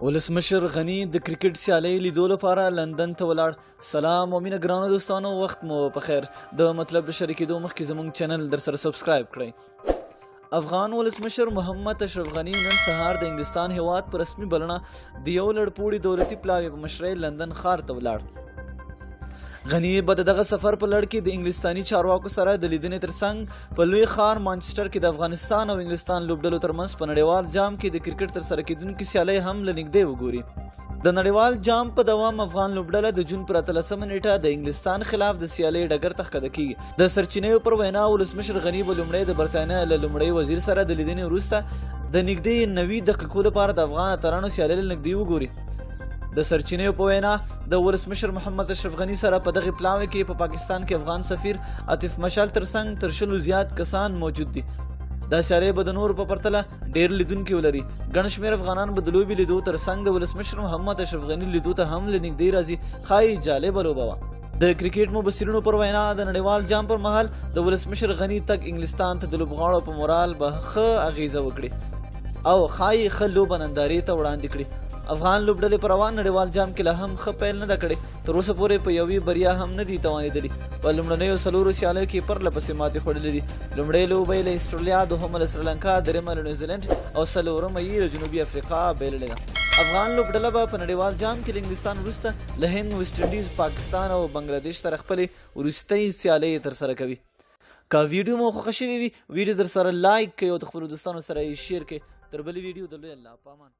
ولسمشر غنی د کرکټ سیالۍ لیدو لپاره لندن ته ولاړ. سلام او مینه ګرانو دوستانو، وخت مو په خیر. د مطلب د شریکېدو مخکې زموږ چینل در سره سبسکرایب کړئ. افغان ولسمشر محمد اشرف غنی نن سهار د انګلستان هیواد په رسمي بلنه د یو لړپوړي دولتي پلاوي په مشرۍ لندن ښار ته ولاړ. غنی به د دغه سفر په لړ کې د انګلستاني چارواکو سره د لیدنې ترڅنګ په لوی ښار مانچسټر کې د افغانستان او انګلستان لوبډلو ترمنځ په نړیوال جام کې د کرکټ ترسره کیدونکې سیالۍ هم له نږدې وګوري. د نړیوال جام په دوام افغان لوبډله د جون پر 13 نیټه د انګلستان خلاف د سیالۍ ډګر ته ښکته کیږي. د سرچینو پر وینا ولسمشر غنی به لومړی د برتانیا له لومړي وزیر سره د لیدنې وروسته د نږدې 90 دقیقو لپاره د افغان اتلانو سیالۍ له نږدې وګوري. د سرچینو په وینا د ولسمشر محمد اشرف غنی سره په دغه پلاوي کې په پاکستان کې افغان سفیر عاطف مشال ترڅنګ تر شلو زیات کسان موجود دي. دا سیالۍ به د نورو په پرتله ډیر لیدونکي ولري. ګڼ شمېر افغانان به د لوبې لیدو ترڅنګ د ولسمشر محمد اشرف غنی لیدو ته هم له نږدې راځي. ښایي جالبه لوبه وه. د کرکټ مبصرینو پر وینا د نړیوال جام پر مهال د ولسمشر غنی تګ انګلستان ته د لوبغاړو په مورال به ښه اغیزه وکړي او ښایي ښه لوبه نندارې ته وړاندې کړي. افغان لوبډلې په روان نړیوال جام کې لا هم ښه پیل نه ده کړې. تر اوسه پورې په یوې بریا هم نه دي توانېدلي. په لومړنیو څلورو سیالیو کې پرله پسې ماتې خوړلې دي. لومړۍ لوبه یې له اسټرالیا، دوهمه له سریلانکا، درېیمه له نیوزیلینډ او څلورمه یې له جنوبي افریقا بایللې ده. افغان لوبډله به په نړیوال جام کې له انګلستان وروسته له هند، ویسټ انډیز، پاکستان او بنګلادیش سره خپلې وروستۍ سیالۍ ترسره کوي. که ویډیو مو خوښه شوې وي، ویډیو در سره لایک کړئ او د خپلو دوستانو سره یې شیر کړئ. تر بلې ویډیو د لوی الله په امان.